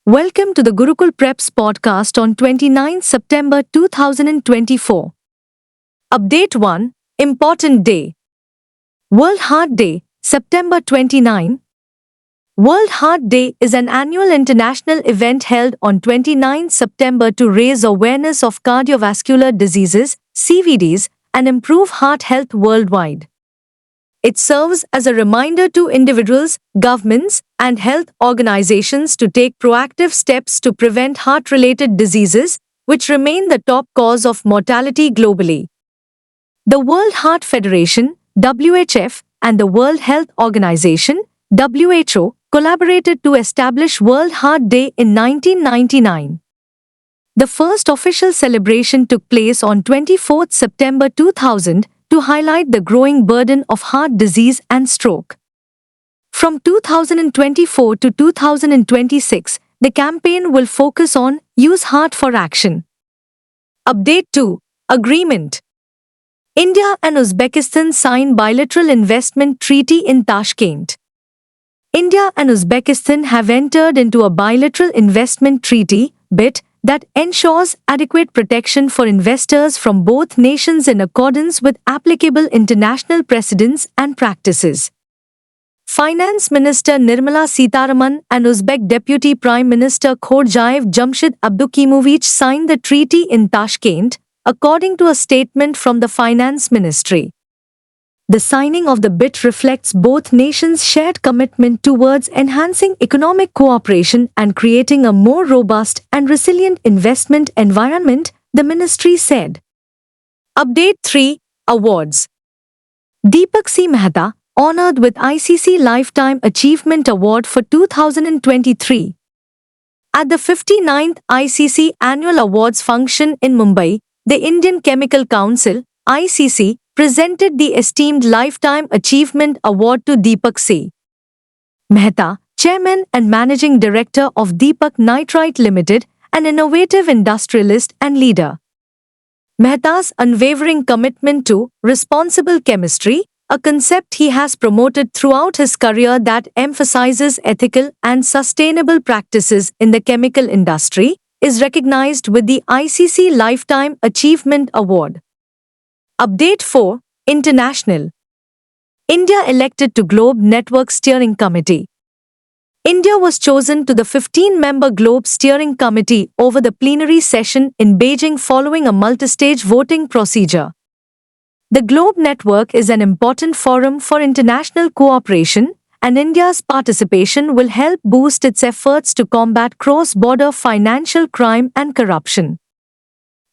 Welcome to the Gurukul Preps podcast on 29 September 2024. Update 1. Important Day. World Heart Day, September 29. World Heart Day is an annual international event held on 29 September to raise awareness of cardiovascular diseases, CVDs, and improve heart health worldwide. It serves as a reminder to individuals, governments, and health organizations to take proactive steps to prevent heart-related diseases, which remain the top cause of mortality globally. The World Heart Federation, WHF, and the World Health Organization, WHO, collaborated to establish World Heart Day in 1999. The first official celebration took place on 24 September 2000, to highlight the growing burden of heart disease and stroke. From 2024 to 2026, the campaign will focus on Use Heart for Action. Update 2. Agreement. India and Uzbekistan sign bilateral investment treaty in Tashkent. India and Uzbekistan have entered into a bilateral investment treaty, BIT, that ensures adequate protection for investors from both nations in accordance with applicable international precedents and practices. Finance Minister Nirmala Sitharaman and Uzbek Deputy Prime Minister Khordjayev Jamshid Abdukimovic signed the treaty in Tashkent, according to a statement from the Finance Ministry. The signing of the BIT reflects both nations' shared commitment towards enhancing economic cooperation and creating a more robust and resilient investment environment, the ministry said. Update 3. Awards. Deepak C. Mehta, honored with ICC Lifetime Achievement Award for 2023. At the 59th ICC Annual Awards function in Mumbai, the Indian Chemical Council, ICC, presented the esteemed Lifetime Achievement Award to Deepak C. Mehta, Chairman and Managing Director of Deepak Nitrite Limited, an innovative industrialist and leader. Mehta's unwavering commitment to responsible chemistry, a concept he has promoted throughout his career that emphasizes ethical and sustainable practices in the chemical industry, is recognized with the ICC Lifetime Achievement Award. Update 4. International. India elected to Globe Network Steering Committee. India was chosen to the 15-member Globe Steering Committee over the plenary session in Beijing following a multistage voting procedure. The Globe Network is an important forum for international cooperation, and India's participation will help boost its efforts to combat cross-border financial crime and corruption.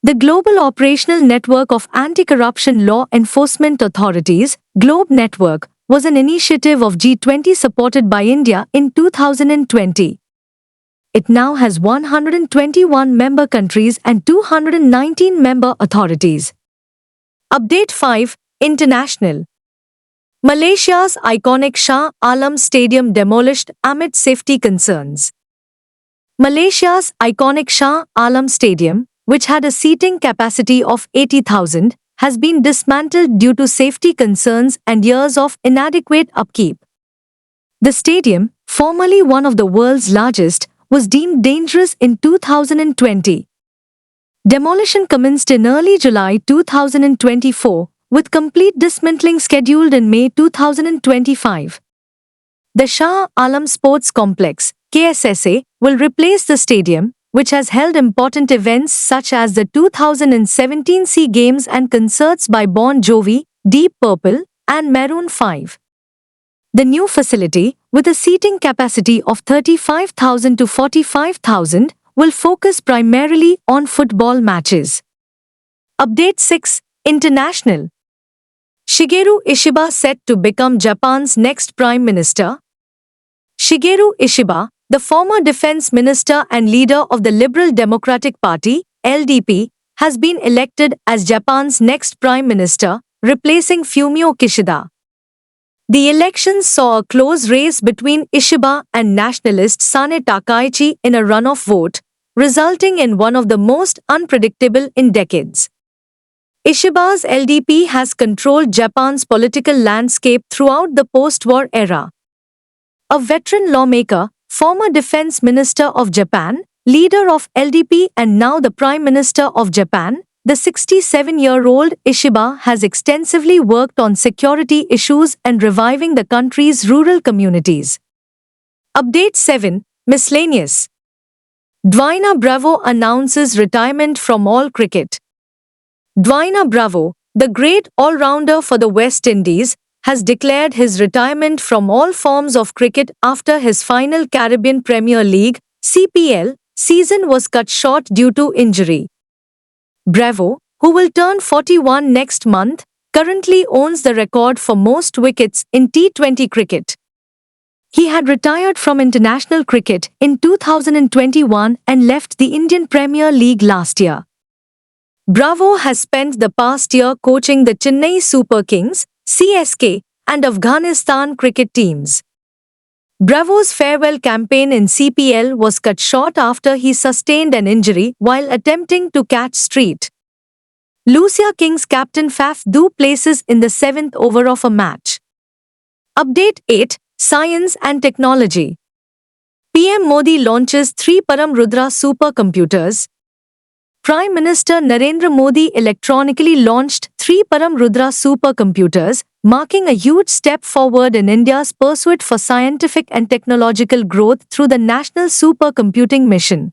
The Global Operational Network of Anti-Corruption Law Enforcement Authorities, Globe Network, was an initiative of G20 supported by India in 2020. It now has 121 member countries and 219 member authorities. Update 5. International. Malaysia's iconic Shah Alam Stadium demolished amid safety concerns. Malaysia's iconic Shah Alam Stadium, which had a seating capacity of 80,000, has been dismantled due to safety concerns and years of inadequate upkeep. The stadium, formerly one of the world's largest, was deemed dangerous in 2020. Demolition commenced in early July 2024, with complete dismantling scheduled in May 2025. The Shah Alam Sports Complex, KSSA, will replace the stadium, which has held important events such as the 2017 SEA Games and concerts by Bon Jovi, Deep Purple, and Maroon 5. The new facility, with a seating capacity of 35,000 to 45,000, will focus primarily on football matches. Update 6. International. Shigeru Ishiba set to become Japan's next Prime Minister. Shigeru Ishiba, the former defense minister and leader of the Liberal Democratic Party, LDP, has been elected as Japan's next prime minister, replacing Fumio Kishida. The elections saw a close race between Ishiba and nationalist Sane Takaichi in a runoff vote, resulting in one of the most unpredictable in decades. Ishiba's LDP has controlled Japan's political landscape throughout the post-war era. A veteran lawmaker, former Defense Minister of Japan, leader of LDP and now the Prime Minister of Japan, the 67-year-old Ishiba has extensively worked on security issues and reviving the country's rural communities. Update 7. Miscellaneous. Dwayne Bravo announces retirement from all cricket. Dwayne Bravo, the great all-rounder for the West Indies, has declared his retirement from all forms of cricket after his final Caribbean Premier League (CPL) season was cut short due to injury. Bravo, who will turn 41 next month, currently owns the record for most wickets in T20 cricket. He had retired from international cricket in 2021 and left the Indian Premier League last year. Bravo has spent the past year coaching the Chennai Super Kings, CSK, and Afghanistan cricket teams. Bravo's farewell campaign in CPL was cut short after he sustained an injury while attempting to catch Street Lucia Kings captain Faf du Plessis in the 7th over of a match. Update 8. Science and Technology. PM Modi launches 3 Param Rudra supercomputers. Prime Minister Narendra Modi electronically launched 3 Param Rudra supercomputers, marking a huge step forward in India's pursuit for scientific and technological growth through the National Supercomputing Mission.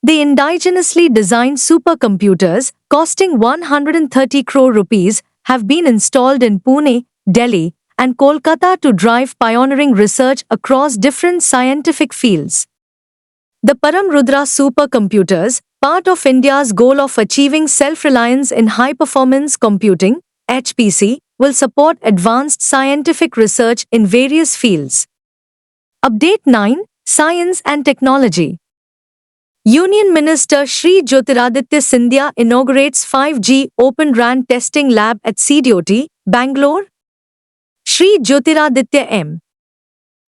The indigenously designed supercomputers, costing 130 crore rupees, have been installed in Pune, Delhi, and Kolkata to drive pioneering research across different scientific fields. The Param Rudra supercomputers, part of India's goal of achieving self-reliance in high-performance computing, HPC, will support advanced scientific research in various fields. Update 9. Science and Technology. Union Minister Shri Jyotiraditya Scindia inaugurates 5G Open RAN testing lab at CDOT, Bangalore. Shri Jyotiraditya M.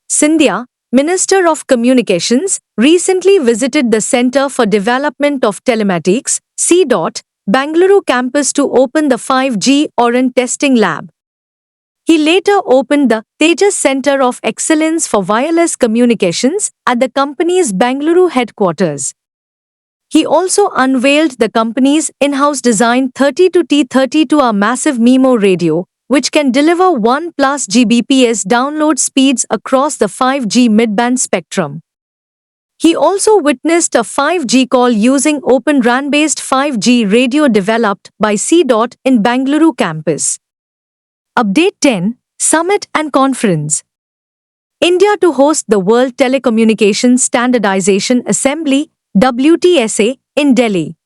Scindia, Minister of Communications, recently visited the Centre for Development of Telematics, CDOT, Bangalore campus to open the 5G ORAN testing lab. He later opened the Tejas Centre of Excellence for Wireless Communications at the company's Bangalore headquarters. He also unveiled the company's in-house designed 32T32R massive MIMO radio, which can deliver 1+ Gbps download speeds across the 5G mid-band spectrum. He also witnessed a 5G call using Open RAN-based 5G radio developed by CDOT in Bangalore campus. Update 10. Summit and Conference. India to host the World Telecommunications Standardization Assembly, WTSA, in Delhi.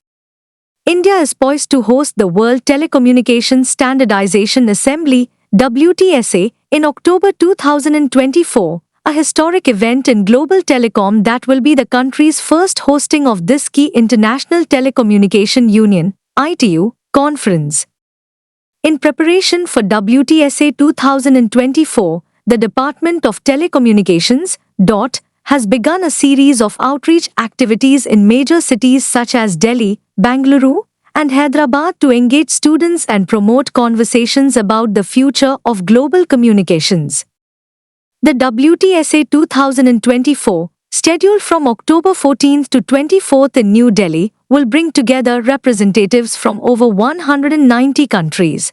India is poised to host the World Telecommunications Standardization Assembly, WTSA, in October 2024, a historic event in global telecom that will be the country's first hosting of this key International Telecommunication Union, ITU, conference. In preparation for WTSA 2024, the Department of Telecommunications, DOT, has begun a series of outreach activities in major cities such as Delhi, Bangalore, and Hyderabad to engage students and promote conversations about the future of global communications. The WTSA 2024, scheduled from October 14th to 24th in New Delhi, will bring together representatives from over 190 countries.